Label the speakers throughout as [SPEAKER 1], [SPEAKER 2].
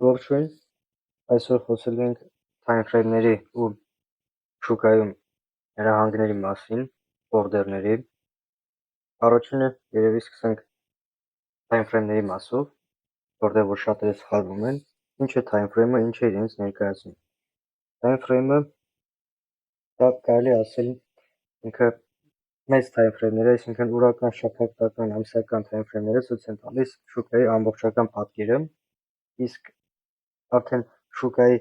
[SPEAKER 1] Ողջույն, այսօր խոսելու ենք timeframe-ների ու շուկայում նրահանգների մասին, օրդերների։ Առաջինը երևի սկսենք timeframe-ների մասով, որտեղ որ շատերը սխալվում են, ինչ է timeframe-ը, ինչ է իրենց ներկայացնում։ Timeframe-ը դա կարելի ասել ինքը մեծ timeframe-ները, այսինքն օրական, շաբաթական, ամսական timeframe-ները ցույց են տալիս շուկայի ամբողջական պատկերը, իսկ արդեն շուկայի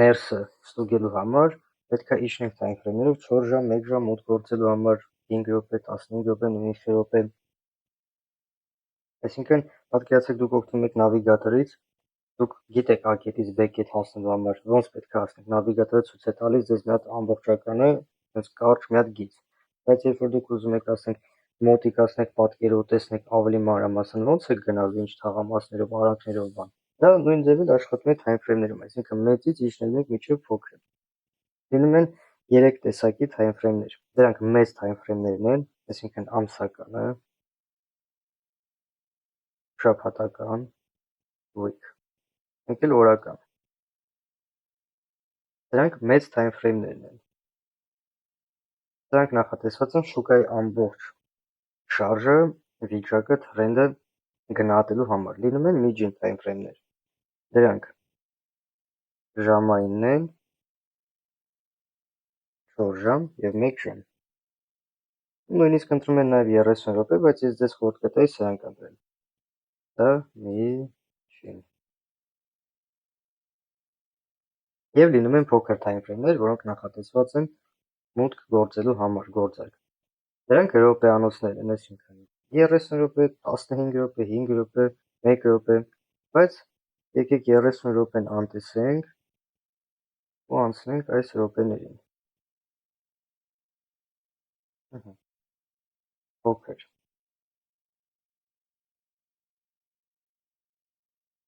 [SPEAKER 1] ներսը ստուգելու համար պետք է իջնենք timeframe-ներով 4 ժամ, 1 ժամ մոտ գործելու համար 5 րոպե, 15 րոպե, նույնիսկ րոպե։ Այսինքն պատկերացրեք դուք օգտվում եք նավիգատորից, դուք գիտեք A կետից B կետ հասնելու համար ոնց պետք է հասնեք, նավիգատորը ցույց է տալիս ձեզ մի հատ ամբողջականը, այնպես կարճ մի հատ գիծ, բայց երբ որ դուք ուզում եք ասենք մոտիկացնեք պատկերը ու տեսնեք ավելի մանրամասն ոնց է գնալու, ինչ թաղամասերով, արանքներով բան, դա նույն ձևով աշխատում է timeframe-ներում, այսինքն մեծից իջնելու ենք մինչև փոքր։ Լինում են 3 տեսակի timeframe-ներ, դրանք մեծ timeframe-ներն են, այսինքն ամսականը, շաբաթական, week, մեկ էլ օրական։ Դրանք մեծ timeframe-ներն են։ Դրանք նախատեսված են շուկայի ամբողջ շարժը, վիճակը, թրենդը գնահատելու համար։ Լինում են միջին timeframe-ներ։ Դրանք ժամայինն են, 4 ժամ եւ 1 ժամ։ Նույնիսկ ընտրում են նաև 30 րոպե, բայց ես ձեզ խորհուրդ կտայի սրանք ընտրել։ Դա միջին։ Եվ լինում են փոքր timeframe-ներ, որոնք նախատեսված են մուտք գործելու համար գործարք։ Դրանք րոպեանոցներ են, այսինքն 30 րոպե, 15 րոպե, 5 րոպե, 1 րոպե, բայց եկեք 30 րոպեն անտեսենք ու անցնենք այս րոպեներին։ Փոքր։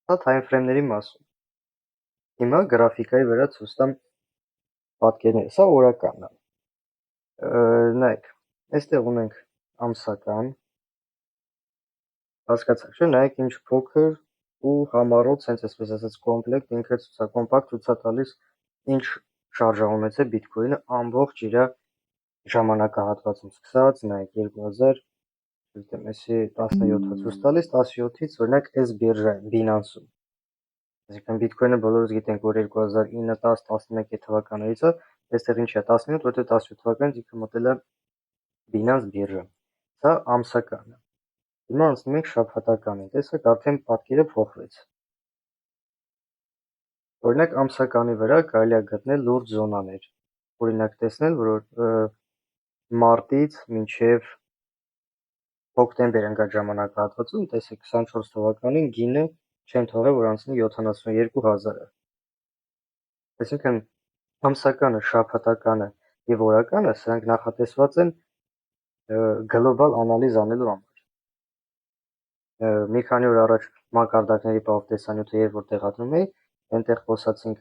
[SPEAKER 1] Դա timeframe-ների մասում։ Հիմա գրաֆիկայի վրա ցույց տամ պատկերները, սա օրականն է։ Նայեք, այստեղ ունենք ամսական, հասկացաք չէ, նայեք ինչ փոքր ու համառոտ, սենց այսպես ասած կոմպլեկտ, ինքը կոմպակտ ցույց է տալիս ինչ շարժ ունեցել բիտքոինը ամբողջ իր ժամանակահատվածում սկսած, նայեք 2000 այսի 17-ը ցույց տալիս, 17-ից օրինակ այս բիրժայում, Binance-ում։ Այսինքն բիտքոինը բոլորս գիտենք, որ 2009, 10, 11 թվականներից է, այստեղ ինչ է 17, որտեղ 17 թվականից ինքը մտել է Binance բիրժա։ Սա ամսականն է։ Հիմա անցնում ենք շաբաթականին, տեսեք արդեն պատկերը փոխվեց։ Օրինակ ամսականի վրա կարելի է գտնել լուրջ զոնաներ։ Օրինակ տեսնել, որ մարտից մինչև հոկտեմբեր ընկած ժամանակահատվածում, տեսեք 24 թվականին գինը չեն թողել, որ անցնի 72,000-ը։ Այսինքն ամսականը, շաբաթականը եւ օրականը սրանք նախատեսված են գլոբալ անալիզ անելու համար։ Մի քանի օր առաջ մակարդակների պահով տեսանյութը երբ որ տեղադրում էի, այնտեղ խոսացինք,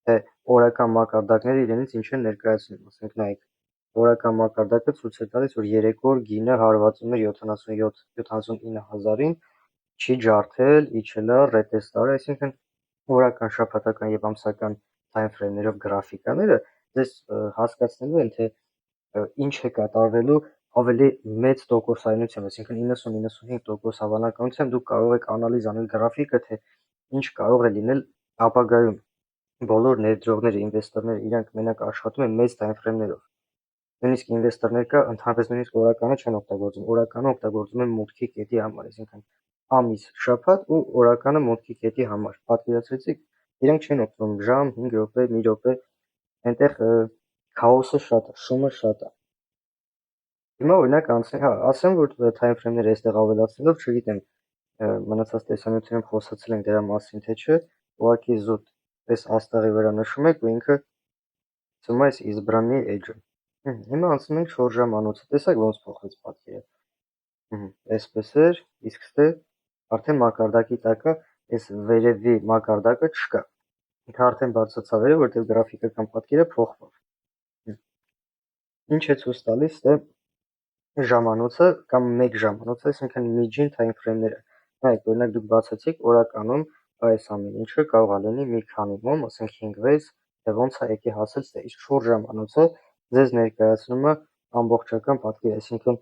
[SPEAKER 1] թե օրական մակարդակները իրենից ինչ են ներկայացնում, ասենք նայեք, օրական մակարդակը ցույց է տալիս, որ 3 օր գինը հարվածում էր 79,000-ին, չի ջարդել, իջել է, ռետեստ արել, այսինքն օրական, շաբաթական եւ ամսական timeframe-ներով գրաֆիկաները ձեզ հասկացնելու են, թե ինչ է կատարվելու ավելի մեծ տոկոսայնությամբ, այսինքն 90-95% հավանականությամբ դուք կարող եք անալիզ անել գրաֆիկը, թե ինչ կարող է լինել ապագայում։ Բոլոր ներդրողները, ինվեստորները իրանք մենակ աշխատում են մեծ timeframe-ներով։ Նույնիսկ ինվեստորներ կա, ընդհանրապես նույնիսկ օրականը չեն օգտագործում, օրականը օգտագործում են մուտքի կետի համար, այսինքն ամիս, շաբաթ ու օրականը մուտքի կետի համար։ Պատկերացրեցիք, իրանք չեն օգտվում ժամ, 5 րոպե, մի րոպե, այնտեղ քաոսը շատ է, շումը շատ է։ Հիմա օրինակ անցնենք, ասեմ, որ timeframe-ները այստեղ ավելացնելով, չգիտեմ, մնացած տեսանյութերում խոսացել ենք դրա մասին, թե չէ, ուղղակի զուտ այս աստղի վրա նշում եք ու ինքը ծում է այս избранный edge-ը։ Հիմա անցնում ենք 4 ժամ անոցը, տեսակ ոնց փոխվեց պատկերը։ Այսպես էր, իսկ ստե արդեն մակարդակի տակ է, այս վերևի մակարդակը չկա։ Ինքը արդեն բարձրացավ վերև, որտեղ գրաֆիկական պատկերը փոխվավ։ Ինչ է ցույց տալիս, թե ժամանոցը կամ 1 ժամանոցը, այսինքն միջին timeframe-ները։ Նայեք, օրինակ դուք բացեցիք օրականում այս ամեն ինչը կարող է լինի մի քանի մոմ, ասենք 5-6, թե ոնց է եկի հասել ստե, իսկ շուրջ ժամանոցը ձեզ ներկայացնում է ամբողջական պատկեր, այսինքն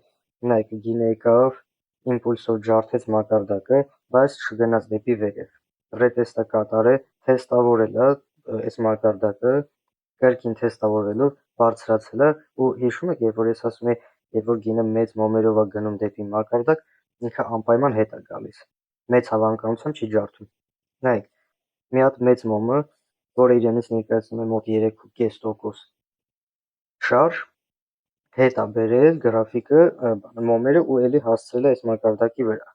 [SPEAKER 1] նայեք գինը եկավ, իմպուլսով ջարդեց մակարդակը, բայց չգնաց դեպի վերև, ռետեստը կատարե, թեստավորել է այս մակարդակը, կրկին թեստավորելով բարձրացել է ու հիշում եք, երբ որ ես ասում եի, երբ որ գինը մեծ մոմերով է գնում դեպի մակարդակ, ինքը անպայման հետ է գալիս, մեծ հավանականությամբ չի ջարդում, նայեք, մի հատ մեծ մոմը, որը իրենից ներկայացնում է մոտ 3.5% շարժ, հետ է բերել գրաֆիկը մոմերը ու էլի հասցրել է այս մակարդակի վրա,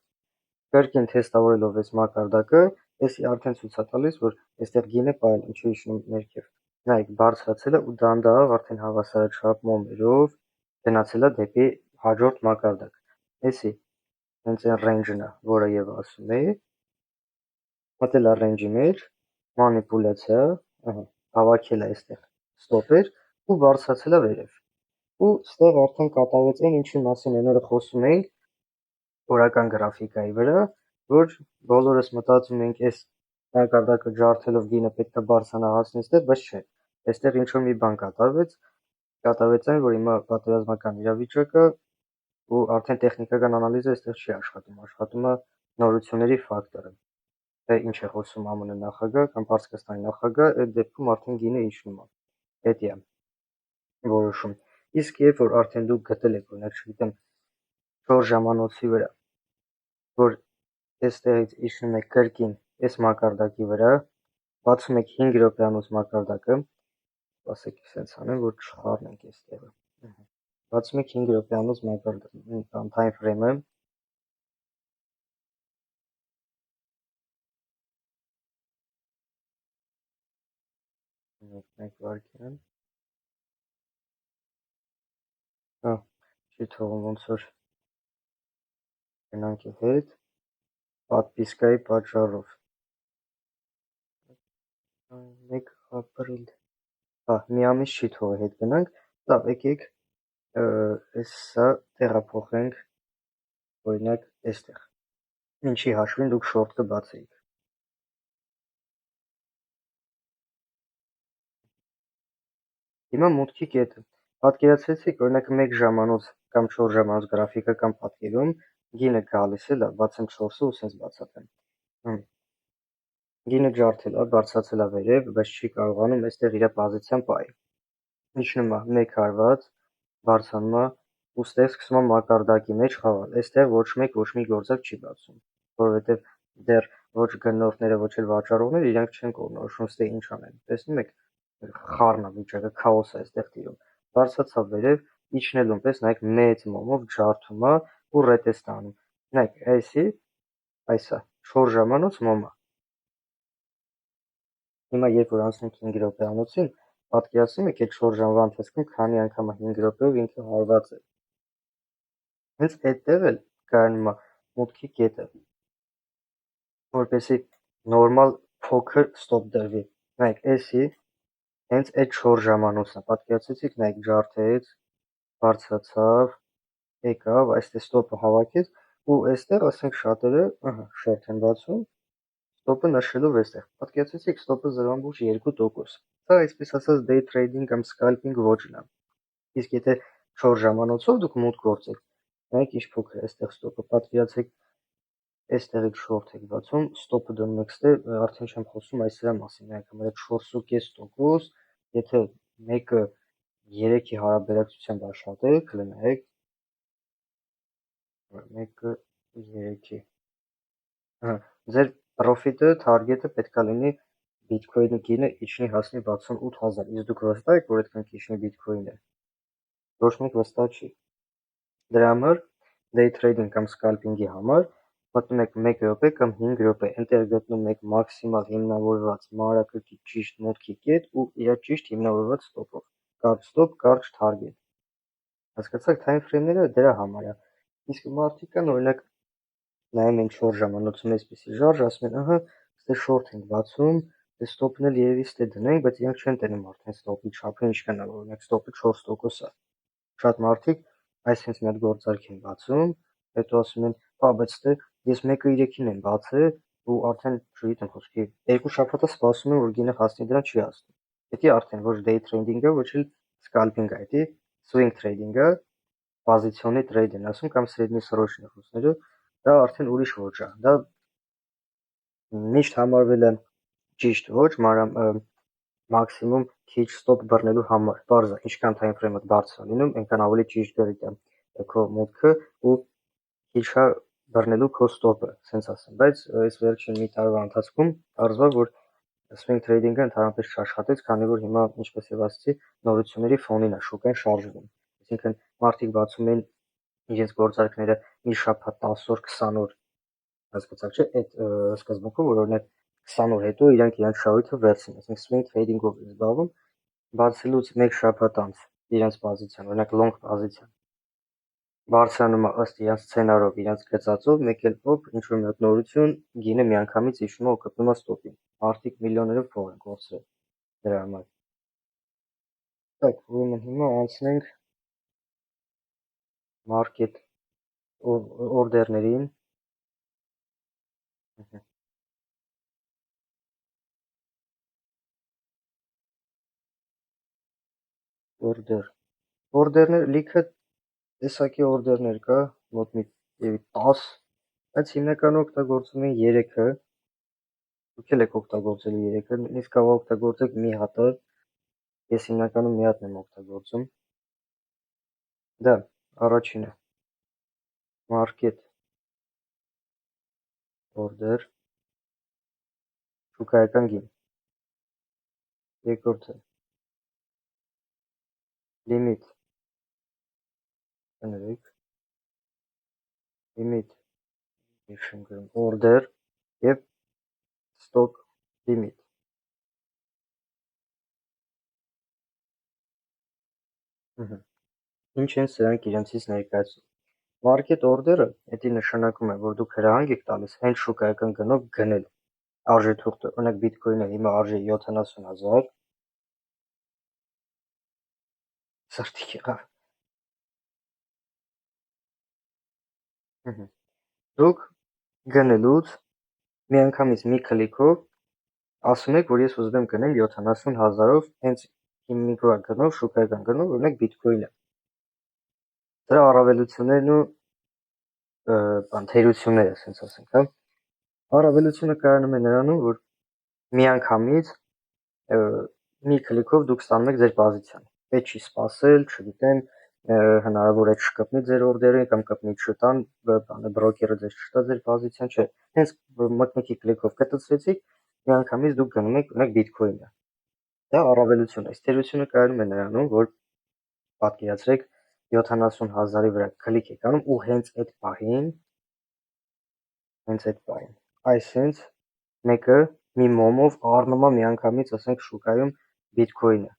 [SPEAKER 1] կրկին թեստավորելով այս մակարդակը, էսի արդեն ցույց է տալիս, որ այստեղ գինը պայել է, չի իջնում ներքև, նայեք բարձրացել է ու դանդաղ արդեն հավասարաչափ մոմերով գնացել է դեպի հաջորդ մակարդակ, էսի հենց այն ռեյնջն է, որը եւ ասում էի, մտել է ռեյնջի մեջ, մանիպուլյացիա, հավաքել է այստեղ ստոպեր ու բարձրացել է վերև, ու ստեղ արդեն կատարվեց այն ինչի մասին այն օրը խոսում էինք օրական գրաֆիկայի վրա, որ բոլորս մտածում ենք այս մակարդակը ջարդելով գինը պետք է բարձրանա հասնի ստեղ, բայց չէ, այստեղ ինչ-որ մի բան կատարվեց այն, որ հիմա պատերազմական իրավիճակը ու արդեն տեխնիկական անալիզը այստեղ չի աշխատում, աշխատում է նորությունների ֆակտորը, թե ինչ է խոսում ԱՄՆ նախագահ կամ Պարսկաստանի նախագահ, այդ դեպքում արդեն գինը իջնում է, պետք է որոշում, իսկ երբ որ արդեն դուք գտել եք, օրինակ չգիտեմ, 4 ժամանոցի վրա, որ այստեղից իջնում եք կրկին այս մակարդակի վրա, բացում եք 5 րոպեանոց մակարդակը, ասեք սենց անեմ, որ չխառնենք այստեղը, բացում եք 5 րոպեանոց մակարդակ, time frame-ը, մեկ վարքյան, չի թողում ոնց որ գնանք հետ, պատպիսկայի պատճառով, 1 ապրիլ, մի ամիս չի թողը հետ գնանք, լավ, եկեք սա տեղափոխենք, օրինակ այստեղ, ինչի հաշվին դուք շորտ կբացեիք, հիմա մուտքի կետը, պատկերացրեցիք, օրինակ 1 ժամանոց կամ 4 ժամանոց գրաֆիկական պատկերում գինը գալիս է, լավ, բացեմ 4-ը ու սենց բացատրեմ, գինը ջարդել է, բարձրացել է վերև, բայց չի կարողանում այստեղ իր պոզիցիան պահել, իջնում է 1 հարված, բարձրանում է ու ստեղ սկսում է մակարդակի մեջ խաղալ, այստեղ ոչ մի գործակ չի բացում, որովհետև դեռ ոչ գնորդները, ոչ էլ վաճառողները իրենք չեն կողմնորոշում, ստեղ ինչ անեն, տեսնում եք, խառն է վիճակը, քաոս է այստեղ տիրում, բարձրացավ վերև, իջնելուն պես նայեք մեծ մոմով ջարդում է ու ռետեստ անում, նայեք այսա 4 ժամանոց մոմը, հիմա երբ որ անցնենք 5 րոպեանոցին, պատկերացնում եք այդ 4 ժամվա ընթացքում քանի անգամ 5 րոպեով ինքը հարված է, հենց այդտեղ էլ կայանում է մուտքի կետը, որպեսզի նորմալ փոքր ստոպ դրվի, նայեք էսի, հենց այդ 4 ժամանոցն է, պատկերացրեցիք, նայեք ջարդեց, բարձրացավ, եկավ, այստեղ ստոպը հավաքեց ու այստեղ ասենք շատերը, շորտ են բացում, ստոպը նշելով այստեղ, պատկերացրեցիք ստոպը 0.2%, սա այսպես ասած day trading կամ scalping ոճն է, իսկ եթե 4 ժամանոցով դուք մուտք գործեք, նայեք ինչ փոքր է այստեղ ստոպը, պատկերացրեք այստեղ եք շորտ եք բացում, ստոպը դնում եք ստեղ, արդեն չեմ խոսում այս սրա մասին, նայեք համար 4.5%, եթե մեկը 3-ի հարաբերակցությամբ աշխատեք, կլինեք, մեկը 3-ի, ձեր պրոֆիտը, թարգետը պետք է լինի բիթքոյնի գինը իջնի հասնի 68,000, իսկ դուք վստահ եք, որ այդքան իջնի բիթքոյնը, ոչ մեկ վստահ չի, դրա համար day trading կամ scalping-ի համար մտնում եք 1 րոպե կամ 5 րոպե, այնտեղ գտնում եք մաքսիմալ հիմնավորված մանրակրկիտ ճիշտ մուտքի կետ ու իր ճիշտ հիմնավորված ստոպով, կարճ ստոպ, կարճ թարգետ, հասկացաք, time frame-ները դրա համար է, իսկ մարդիկ կան, օրինակ նայում են 4 ժամանոցում այսպիսի ժարժ, ասում են, ստե շորտ ենք բացում, դե ստոպն էլ երևի ստե դնենք, բայց իրենք չեն տենում արդեն ստոպի չափը ինչ կնա, օրինակ ստոպը 4% է, շատ մարդիկ այսինքն մի հատ գործարք են բացում, հետո ասում են, բայց ստե ես 1.3-ին եմ բացել, ու արդեն չգիտեմ խոսքի 2 շաբաթ սպասում եմ, որ գինը հասնի դրան, չի հասնում։ Դա արդեն ոչ day trading-ը, ոչ էլ scalping-ը, դա swing trading-ը, պոզիցիոնի trade են ասում կամ սրեդնիսրոչնի խոսները, դա արդեն ուրիշ ոճ է։ Դա միշտ համարվել է ճիշտ ոչ, մաքսիմում քիչ stop բռնելու համար։ Բարձր, ինչքան time frame-ը բարձր է լինում, այնքան ավելի ճիշտ գրիտ է քո մուտքը ու քիչ է բռնելու քո stop-ը, ասենց ասեմ։ Բայց այս վերջին մի տարվա ընթացքում կարծում որ swing trading-ը ընդհանրապես չաշխատեց, քանի որ հիմա, ինչպես եւ ասացի, նորությունների ֆոնին է շուկան շարժվում։ Այսինքն մարդիկ բացում են իրենց գործարքները մի շաբաթ, 10 օր, 20 օր, հասկացաք չէ՞, այդ սկզբունքով, որ օրինակ 20 օր հետո իրանք իրանք շահույթը վերցնեն, այսինքն swing trading-ով են զբաղվում, բացելուց 1 շաբաթ անց իրանք պոզիցիան, օրինակ long պոզիցիան բարձրանում է ըստ իրանք սցենարով, իրանք գծածով, մեկ էլ փոփ ինչ-որ մի հատ նորություն, գինը միանգամից իջնում է ու կպնում է ստոպին։ Մարդիկ միլիոններով փող են կորցրել դրա համար։ Так, ուրեմն հիմա անցնենք market օրդերներին։ Օրդերներ լիքը տեսակի օրդերներ կա, մոտ մի 10, բայց հիմնականում օգտագործում են 3-ը, դուք էլ եք օգտագործել 3-ը, նույնիսկ կարող օգտագործեք մի հատը, ես հիմնականում մի հատն եմ օգտագործում։ Դա առաջինը market order, շուկայական գին, երկրորդը limit, order և stock limit։ Ինչ են սրանք իրենցից ներկայացնում։ Market order-ը դա նշանակում է, որ դուք հրահանգ եք տալիս հենց շուկայական գնով գնել արժեթուղթը, օրինակ բիտկոինը հիմա արժի 70,000, սրտիկ եղավ։ Դուք գնելուց միանգամից մի քլիկով ասում եք, որ ես ուզում եմ գնել 70,000-ով հենց հիմիկվա գնով, շուկայական գնով, օրինակ բիտկոինը։ Դրա առավելություններն ու թերությունները, ասենց ասենք, հա։ Առավելությունը կայանում է նրանում, որ միանգամից մի քլիկով դուք ստանում եք ձեր պոզիցիան։ Պետք չի սպասել, չգիտեմ, հնարավոր է չկպնի ձեր օրդերը կամ կպնի չտան, բրոկերը ձեզ չտա ձեր պոզիցիան, չէ։ Հենց մեկի քլիկով կտցրեցիք, միանգամից դուք գնում եք օրինակ բիտկոինը։ Դա առավելություն է։ Այս թերությունը կայանում է նրանում, որ պատկերացրեք 70,000-ի վրա քլիկ եք անում ու հենց այդ պահին այսինքն մեկը մի մոմով առնում է միանգամից, ասենք, շուկայում բիտկոինը։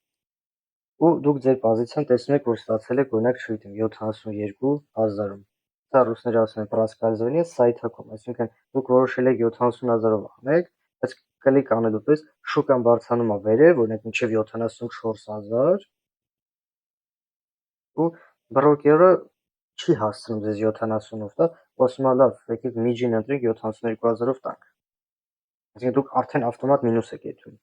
[SPEAKER 1] Ու դուք ձեր պոզիցիան տեսնում եք, որ ստացել եք, օրինակ, չգիտեմ, 72,000-ում։ Սա ռուսները ասում են проскальзывание սայթակում, այսինքն դուք որոշել եք 70,000-ով անեք, բայց կլիկ անելու պես շուկան բարձրանում է վերև, օրինակ մինչև 74,000, ու բրոկերը չի հասցնում ձեզ 70-ով տա, ասում է լավ, եկեք միջին ընտրենք 72,000-ով տանք։ Այսինքն դուք արդեն ավտոմատ մինուս եք եթում։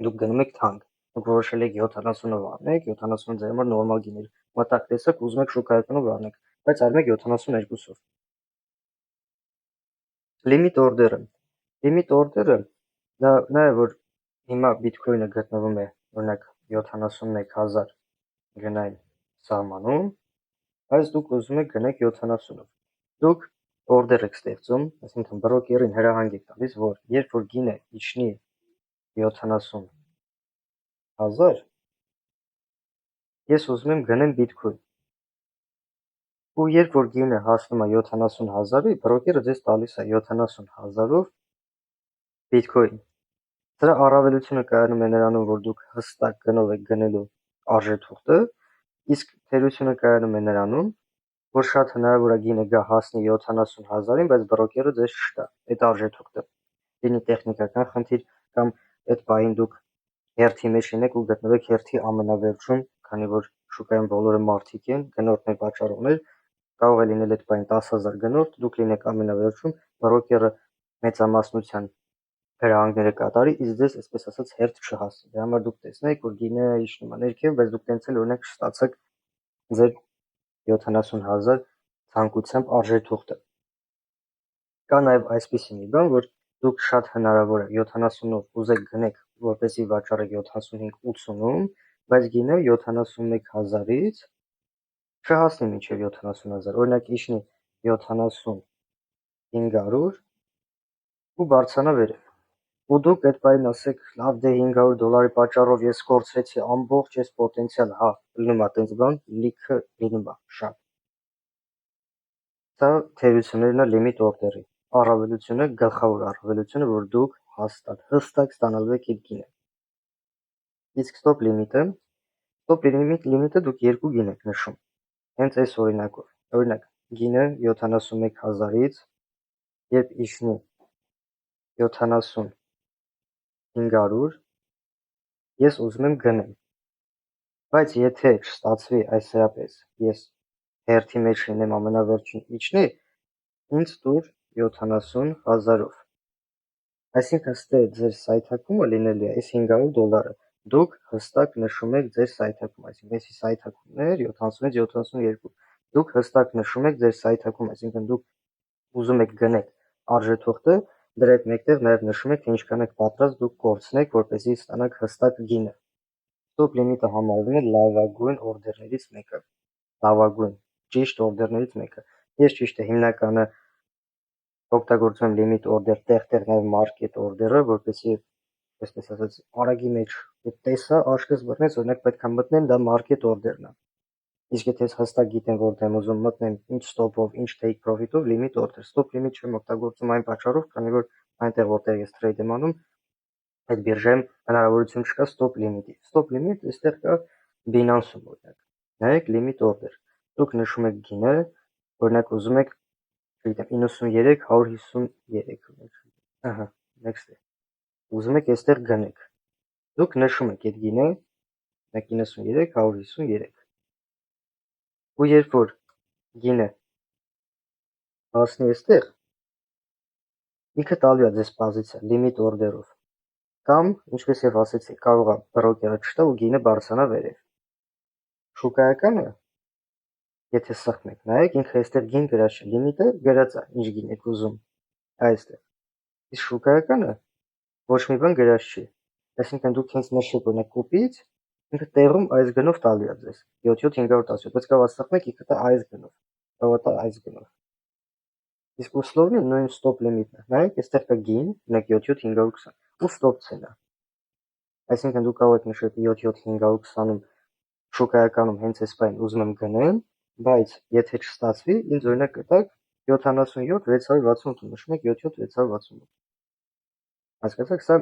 [SPEAKER 1] Դուք գնում եք թանկ։ Դուք որոշել եք 70-ով առնեք, 70-ը ձեր համար նորմալ գին էր։ Մտակ տեսաք, ուզում եք շուկայականով առնեք, բայց արում եք 72-ով։ Limit order-ը։ Limit order-ը դա նա է, որ հիմա բիտկոինը գտնվում է օրինակ 71,000 գնային սահմանում, բայց դուք ուզում եք գնեք 70-ով։ Դուք օրդեր եք ստեղծում, այսինքն բրոկերին հրահանգ եք տալիս, որ երբ որ գինը իջնի 70,000, ես ուզում եմ գնեմ բիտկոին։ Ու երբ որ գինը հասնում է 70,000-ի, բրոկերը ձեզ տալիս է 70,000-ով բիտկոին։ Դրա առավելությունը կայանում է նրանում, որ դուք հստակ գնով եք գնելու արժեթուղթը, իսկ թերությունը կայանում է նրանում, որ շատ հնարավոր է գինը գա հասնի 70,000-ին, բայց բրոկերը ձեզ չտա այդ արժեթուղթը։ Լինի տեխնիկական խնդիր կամ այդ պահին դուք հերթի մեջ լինեք ու գտնվեք հերթի ամենավերջում, քանի որ շուկայում բոլորը մարդիկ են, գնորդներ, վաճառողներ, կարող է լինել այդ պահին 10,000 գնորդ, դուք լինեք ամենավերջում, բրոկերը մեծամասնության հրահանգները կատարի, իսկ ձեզ այսպես ասած հերթ չհասի։ Դրա համար դուք տեսնեք, որ գինը իջնում է ներքև, բայց դուք տենց էլ օրինակ չստացեք ձեր 70,000 ցանկությամբ արժեթուղթը։ Կա նաև այսպիսի մի բան, որ դուք շատ հնարավոր է 70-ով ուզեք գնեք, որպեսզի վաճառեք 75-80-ում, բայց գինը 71,000-ից չհասնի մինչև 70,000, օրինակ իջնի 70,500 ու բարձրանա վերև։ Ու դուք այդ պահին ասեք, լավ դե $500 պատճառով ես կորցրեցի ամբողջ այս պոտենցիալ, հա, լինում է տենց բան, լիքը լինում է շատ։ Սա թերություններն է լիմիտ օրդերի։ Առավելությունը, գլխավոր առավելությունը, որ դուք հստակ ստանալու եք այդ գինը։ Իսկ ստոպ լիմիտը դուք երկու գին եք նշում։ Հենց այս օրինակով։ Օրինակ, գինը 71,000-ից երբ իջնի 70,500, ես ուզում եմ գնեմ։ Բայց եթե չստացվի այսրապես, ես հերթի մեջ լինեմ ամենավերջին իջնի, ինձ տուր 70,000-ով։ Այսինքն ստե ձեր սայթակումը լինելու է այս $500, դուք հստակ նշում եք ձեր սայթակում, այսինքն այսի սայթակումներ 70-ից 72, դուք հստակ նշում եք ձեր սայթակում, այսինքն դուք ուզում եք գնեք արժեթուղթը, դրա հետ մեկտեղ նաև նշում եք, թե ինչքան եք պատրաստ դուք կորցնեք, որպեսզի ստանաք հստակ գինը։ Ստոպ լիմիտը համարվում է լավագույն օրդերներից մեկը, լավագույն ճիշտ օրդերներից մեկը։ Ես ճիշտ է հիմնականը օգտագործում եմ լիմիտ օրդեր, տեղ նաև մարքետ օրդերը, որպեսզի այսպես ասած արագի մեջ տեսա, աչքս բռնեց, օրինակ պետք է մտնեմ, դա մարքետ օրդերն է։ Իսկ եթե ես հստակ գիտեմ, որտեղ եմ ուզում մտնեմ, ինչ ստոպով, ինչ take profit-ով, լիմիտ օրդեր։ Ստոպ լիմիտ չեմ օգտագործում այն պատճառով, քանի որ այնտեղ որտեղ ես trade եմ անում, այդ բիրժայում հնարավորություն չկա ստոպ լիմիտի։ Ստոպ լիմիտ այստեղ կա Binance-ում օրինակ։ Նայեք լիմիտ օրդեր։ Դուք նշում եք գինը, օրինակ ուզում եք, չգիտեմ, 93,153, ահա, next է։ Ուզում եք այստեղ գնեք։ Դուք նշում եք այդ գինը 93,153։ Ու երբ որ գինը հասնի այստեղ, ինքը տալու է ձեզ պոզիցիա լիմիտ օրդերով։ Կամ, ինչպես եւ ասեցի, կարող է բրոկերը չտա ու գինը բարձրանա վերև։ Շուկայականը, եթե սխմեք, նայեք, ինքը այստեղ գին գրած չէ, լիմիտը գրած է, ինչ գին եք ուզում, այստեղ։ Իսկ շուկայականը ոչ մի բան գրած չի։ Այսինքն դուք հենց նշեք օրինակ կուպից, ինքը տեղում այս գնով տալու է ձեզ 77,517, բայց կարող սխմեք, ինքը տա այս գնով, կարող տա այս գնով։ Իսկ условно նույն ստոպ լիմիտն է։ Նայեք, այստեղ կա գին, ունեք 77,520 ու ստոպ ցենա։ Այսինքն դուք կարող եք նշել 77,520-ում շուկայականում հենց այս բան ուզում եմ գնեմ, բայց եթե չստացվի, ինձ օրինակ կտակ 77,668, նշում եք 77,668։ Հասկացաք, սա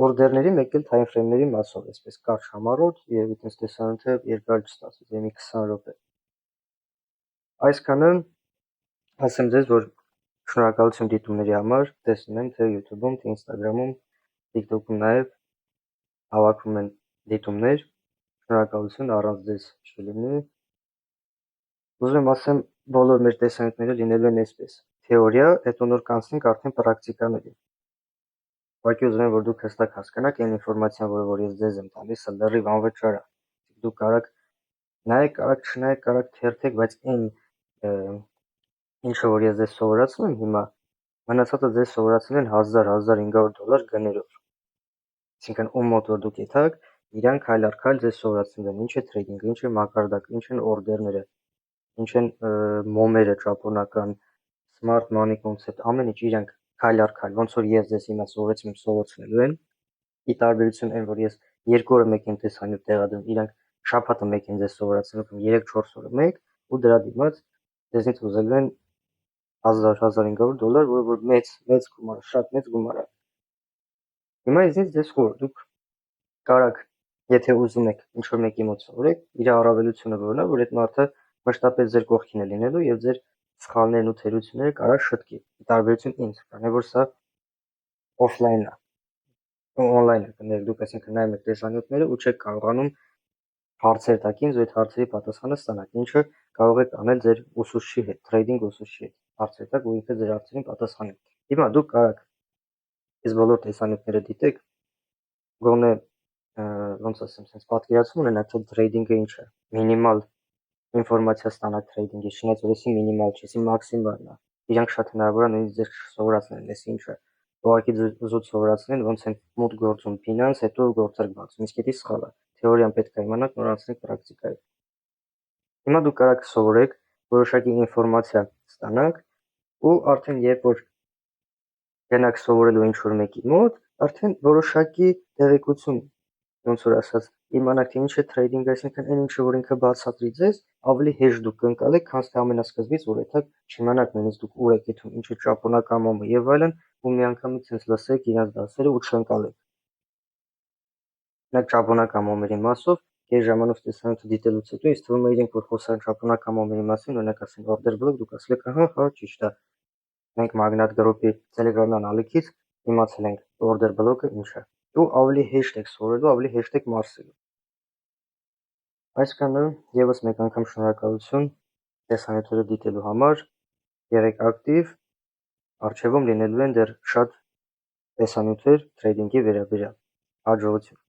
[SPEAKER 1] օրդերների մեկ էլ time frame-ների մասով, այսպես կարճ համառոտ, եւ այդպես տեսանոթ է երկար չստացվի, դեմի 20 րոպե։ Այսքանը ասեմ ձեզ, որ շնորհակալություն դիտումների համար, տեսնում եմ, թե YouTube-ում, թե Instagram-ում, TikTok-ում նաև հավաքում են դիտումներ, շնորհակալություն, առանց ձեզ չլինի։ Ուզում եմ ասեմ, բոլոր մեր տեսանյութները լինելու են այսպես. թեորիա, հետո նոր կանցնենք արդեն պրակտիկաների։ Ուղղակի ուզում եմ, որ դուք հստակ հասկանաք այն ինֆորմացիան, որ ես ձեզ եմ տալիս, լրիվ անվճար է։ Դուք կարող նայեք, կարող չնայեք, կարող թերթեք, բայց այն ինչը որ ես ձեզ սովորացնում եմ հիմա, մնացածը ձեզ սովորացնել են $1,000-$1,500 գներով։ Այսինքն ում մոտ որ դուք եթաք, իրան քայլ առ քայլ ձեզ սովորացնում են ինչ է թրեյդինգը, ինչ է մակարդակը, ինչ են օրդերները, ինչ են մոմերը ճապոնական, smart money concept, ամեն ինչ իրանք քայլ առ քայլ, ոնց որ ես ձեզ հիմա սովորեցնելու են, ի տարբերություն այն, որ ես 2 օրը մեկ եմ տեսանյութ տեղադրում, իրանք շաբաթը մեկ են ձեզ սովորացնելու, կամ 3-4 օրը մեկ, ու դրա դիմաց ձեզնից ուզելու են $1,000-$1,500, որը որ մեծ գումար, շատ մեծ գումար է։ Հիմա ինձնից ձեզ խորհուրդ, դուք կարող, եթե ուզում եք ինչ-որ մեկի մոտ սովորեք, իր առավելությունը որն է, որ այդ մարդը մշտապես ձեր կողքին է լինելու եւ ձեր սխալներն ու թերությունները կարող շտկի։ Ի տարբերություն ինձ, քանի որ սա օֆլայն է, օնլայն է, դուք այսինքն նայում եք տեսանյութները ու չեք կարողանում հարցեր տակ ինձ ու այդ հարցերի պատասխանը ստանաք, ինչը կարող եք անել ձեր ուսուցչի հետ, թրեյդինգ ուսուցչի հետ։ հարցեր տաք ու ինքը ձեր հարցերին պատասխանի։ Հիմա դուք կարաք այս բոլոր տեսանյութները դիտեք, գոնե ոնց ասեմ, sense պատկերացում ունենաք, թե տրեյդինգը ինչ է, մինիմալ ինֆորմացիա ստանաք տրեյդինգից, չնայած որ էսի մինիմալ չի, էսի մաքսիմալն է։ Իրանք շատ հնարավոր է նույնիսկ ձեր չսովորացնեն էսի ինչ է։ Ուղղակի զուտ սովորացնեն, ոնց են մուտք գործում ֆինանս, հետո գործեր բացում, իսկ դա սխալ է։ Թեորիան պետք է իմանաք, նոր անցնեք պրակտիկայի։ Հիմա դուք կարաք սովորեք, որոշակի ինֆորմացիա ստանաք ու արդեն երբ որ գնաք սովորելու ինչ-որ մեկի մոտ, արդեն որոշակի տեղեկություն, ոնց որ ասած, իմանաք թե ինչ է տրեյդինգը, այսինքն այն ինչը որ ինքը բացատրի ձեզ, ավելի հեշտ դուք կընկալեք, քան թե ամենասկզբից որ եթե չիմանաք նույնիսկ դուք ուր եք գտնում, ինչ է ճապոնական մոմը եւ այլն, ու միանգամից sense լսեք իրանց դասերը ու չընկալեք։ Նա ճապոնական մոմերի մասով կես ժամանոց տեսանյութը դիտելուց հետո ինձ թվում է իրենք որ խոսան ճապոնական մոմերի մասին, օրինակ ասեն order block, դուք ասել եք, հա, ճիշտ է։ Մենք Magnat Group-ի Telegram-յան ալիքից իմացել ենք order block-ը ինչ է։ Ու ավելի հեշտ եք սովորելու, ավելի հեշտ եք մարսելու։ Այսքանը եւս մեկ անգամ շնորհակալություն տեսանյութերը դիտելու համար։ Եղեք ակտիվ, առջևում լինելու են դեռ շատ տեսանյութեր տրեյդինգի վերաբերյալ։ Հաջողություն։